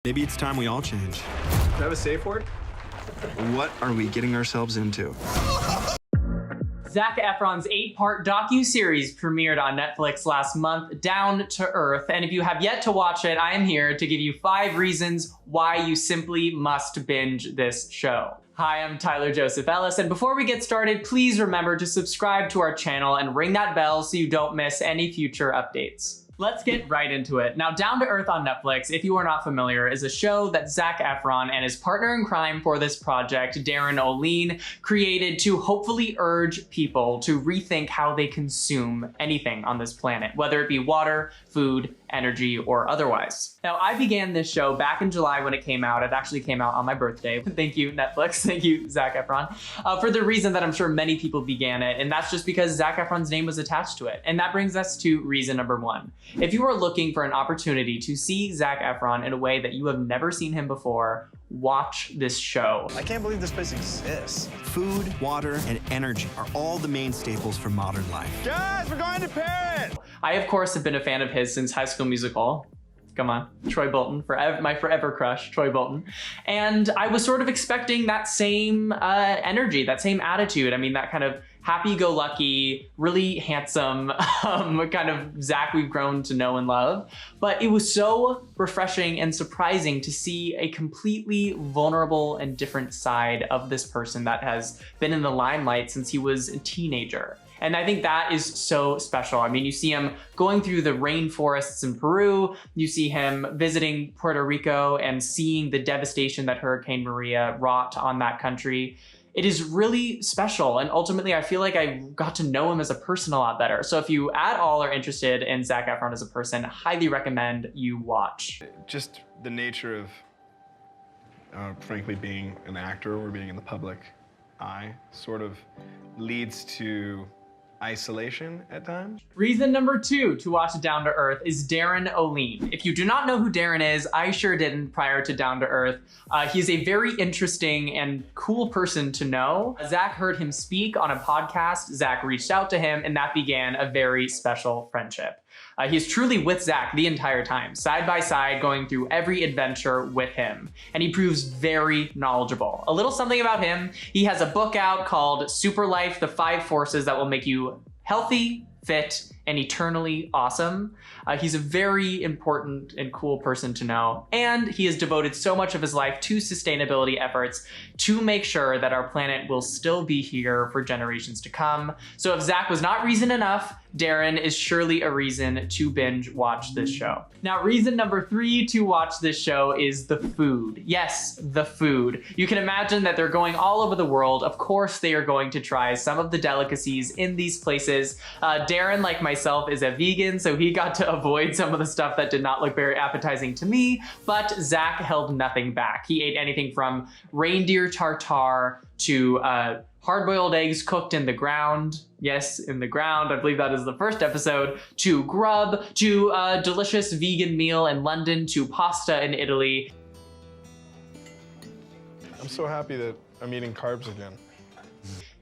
Maybe it's time we all change. Do I have a safe word? What are we getting ourselves into? Zac Efron's 8-part docuseries premiered on Netflix last month, Down to Earth. And if you have yet to watch it, I am here to give you 5 reasons why you simply must binge this show. Hi, I'm Tyler Joseph Ellis, and before we get started, please remember to subscribe to our channel and ring that bell so you don't miss any future updates. Let's get right into it. Now, Down to Earth on Netflix, if you are not familiar, is a show that Zac Efron and his partner in crime for this project, Darren O'Leen, created to hopefully urge people to rethink how they consume anything on this planet, whether it be water, food, energy, or otherwise. Now, I began this show back in July when it came out. It actually came out on my birthday. Thank you, Netflix. Thank you, Zac Efron, for the reason that I'm sure many people began it, and that's just because Zac Efron's name was attached to it. And that brings us to reason number 1. If you are looking for an opportunity to see Zac Efron in a way that you have never seen him before, watch this show. I can't believe this place exists. Food, water, and energy are all the main staples for modern life. Guys, we're going to Paris! I, of course, have been a fan of his since High School Musical. Come on, Troy Bolton, my forever crush, Troy Bolton. And I was sort of expecting that same energy, that same attitude. I mean, that kind of happy-go-lucky, really handsome kind of Zac we've grown to know and love. But it was so refreshing and surprising to see a completely vulnerable and different side of this person that has been in the limelight since he was a teenager. And I think that is so special. I mean, you see him going through the rainforests in Peru, you see him visiting Puerto Rico and seeing the devastation that Hurricane Maria wrought on that country. It is really special, and ultimately I feel like I got to know him as a person a lot better. So if you at all are interested in Zac Efron as a person, highly recommend you watch. Just the nature of, frankly, being an actor or being in the public eye sort of leads to isolation at times. Reason number 2 to watch Down to Earth is Darren O'Leen. If you do not know who Darren is, I sure didn't prior to Down to Earth. He's a very interesting and cool person to know. Zac heard him speak on a podcast. Zac reached out to him, and that began a very special friendship. He's truly with Zac the entire time, side by side, going through every adventure with him. And he proves very knowledgeable. A little something about him, he has a book out called Super Life, The 5 Forces That Will Make You Healthy, Fit, and Eternally Awesome. He's a very important and cool person to know. And he has devoted so much of his life to sustainability efforts to make sure that our planet will still be here for generations to come. So if Zac was not reason enough, Darren is surely a reason to binge watch this show. Now, reason number 3 to watch this show is the food. Yes, the food. You can imagine that they're going all over the world. Of course, they are going to try some of the delicacies in these places. Darren, like myself, is a vegan, so he got to avoid some of the stuff that did not look very appetizing to me, but Zac held nothing back. He ate anything from reindeer tartare to hard-boiled eggs cooked in the ground. Yes, in the ground. I believe that is the first episode. To grub, to a delicious vegan meal in London, to pasta in Italy. I'm so happy that I'm eating carbs again.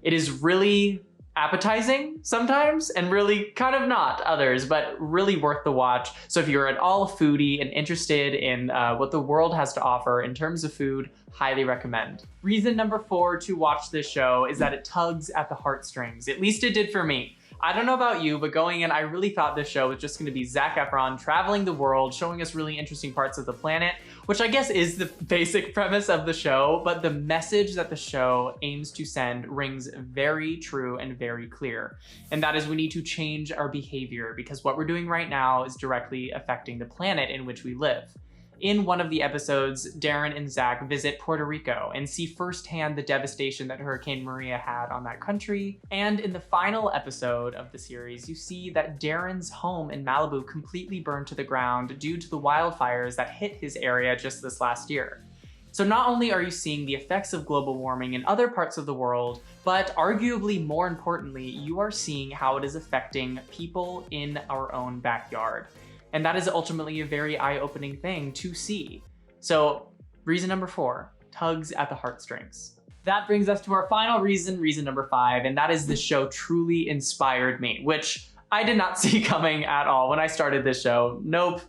It is really appetizing sometimes and really kind of not others, but really worth the watch. So if you're at all a foodie and interested in what the world has to offer in terms of food, highly recommend. Reason number 4 to watch this show is that it tugs at the heartstrings. At least it did for me. I don't know about you, but going in, I really thought this show was just going to be Zac Efron traveling the world, showing us really interesting parts of the planet, which I guess is the basic premise of the show, but the message that the show aims to send rings very true and very clear. And that is we need to change our behavior because what we're doing right now is directly affecting the planet in which we live. In one of the episodes, Darren and Zac visit Puerto Rico and see firsthand the devastation that Hurricane Maria had on that country. And in the final episode of the series, you see that Darren's home in Malibu completely burned to the ground due to the wildfires that hit his area just this last year. So not only are you seeing the effects of global warming in other parts of the world, but arguably more importantly, you are seeing how it is affecting people in our own backyard. And that is ultimately a very eye-opening thing to see. So reason number 4, tugs at the heartstrings. That brings us to our final reason, reason number 5, and that is this show truly inspired me, which I did not see coming at all when I started this show. Nope,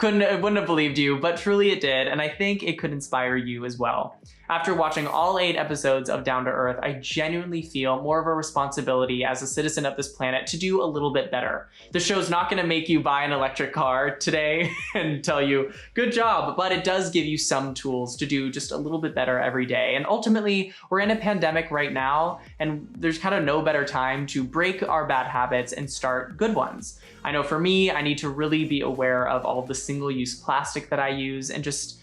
wouldn't have believed you, but truly it did, and I think it could inspire you as well. After watching all 8 episodes of Down to Earth, I genuinely feel more of a responsibility as a citizen of this planet to do a little bit better. The show's not gonna make you buy an electric car today and tell you, good job, but it does give you some tools to do just a little bit better every day. And ultimately, we're in a pandemic right now, and there's kind of no better time to break our bad habits and start good ones. I know for me, I need to really be aware of all of the single-use plastic that I use and just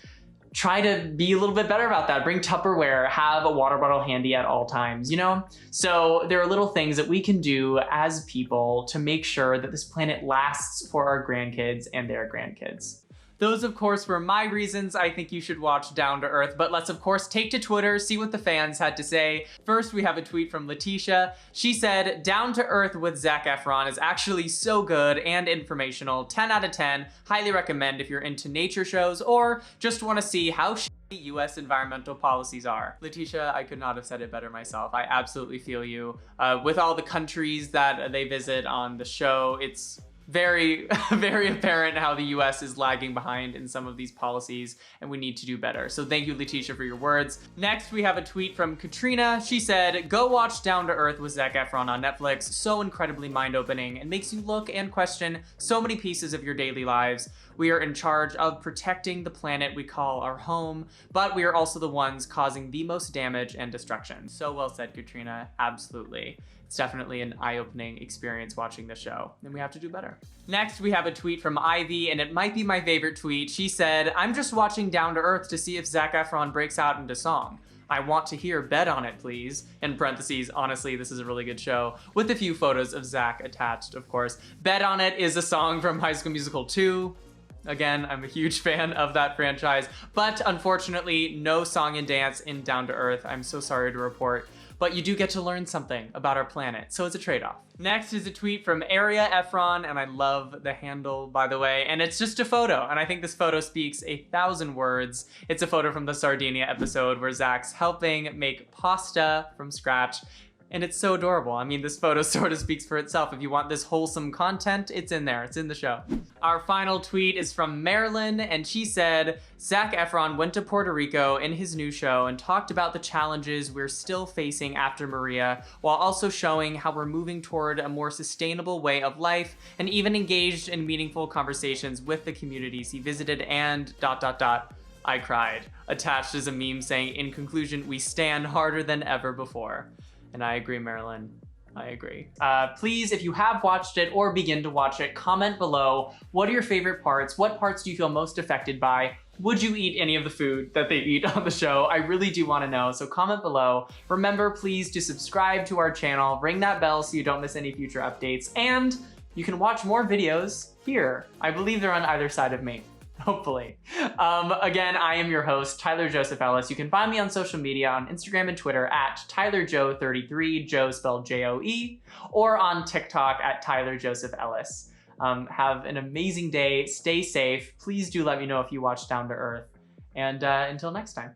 try to be a little bit better about that. Bring Tupperware, have a water bottle handy at all times, you know? So there are little things that we can do as people to make sure that this planet lasts for our grandkids and their grandkids. Those, of course, were my reasons I think you should watch Down to Earth, but let's, of course, take to Twitter, see what the fans had to say. First, we have a tweet from Letitia. She said, Down to Earth with Zac Efron is actually so good and informational. 10 out of 10. Highly recommend if you're into nature shows or just want to see how shitty US environmental policies are. Letitia, I could not have said it better myself. I absolutely feel you. With all the countries that they visit on the show, it's very, very apparent how the US is lagging behind in some of these policies, and we need to do better. So thank you, Letitia, for your words. Next, we have a tweet from Katrina. She said, go watch Down to Earth with Zac Efron on Netflix. So incredibly mind-opening and makes you look and question so many pieces of your daily lives. We are in charge of protecting the planet we call our home, but we are also the ones causing the most damage and destruction. So well said, Katrina. Absolutely. It's definitely an eye-opening experience watching the show, and we have to do better. Next, we have a tweet from Ivy, and it might be my favorite tweet. She said, I'm just watching Down to Earth to see if Zac Efron breaks out into song. I want to hear Bet on It, please. In parentheses, honestly, this is a really good show, with a few photos of Zac attached, of course. Bet on It is a song from High School Musical 2. Again, I'm a huge fan of that franchise, but unfortunately, no song and dance in Down to Earth. I'm so sorry to report. But you do get to learn something about our planet, so it's a trade-off. Next is a tweet from Area Efron, and I love the handle, by the way, and it's just a photo, and I think this photo speaks 1,000 words. It's a photo from the Sardinia episode where Zac's helping make pasta from scratch, and it's so adorable. I mean, this photo sort of speaks for itself. If you want this wholesome content, it's in there. It's in the show. Our final tweet is from Marilyn, and she said, Zac Efron went to Puerto Rico in his new show and talked about the challenges we're still facing after Maria, while also showing how we're moving toward a more sustainable way of life, and even engaged in meaningful conversations with the communities he visited and ... I cried. Attached is a meme saying, in conclusion, we stand harder than ever before. And I agree, Marilyn. I agree. Please, if you have watched it or begin to watch it, comment below. What are your favorite parts? What parts do you feel most affected by? Would you eat any of the food that they eat on the show? I really do want to know, so comment below. Remember, please, to subscribe to our channel, ring that bell so you don't miss any future updates, and you can watch more videos here. I believe they're on either side of me. Hopefully. Again, I am your host, Tyler Joseph Ellis. You can find me on social media on Instagram and Twitter at TylerJoe33, Joe spelled J-O-E, or on TikTok at Tyler Joseph Ellis. Have an amazing day. Stay safe. Please do let me know if you watch Down to Earth. And until next time.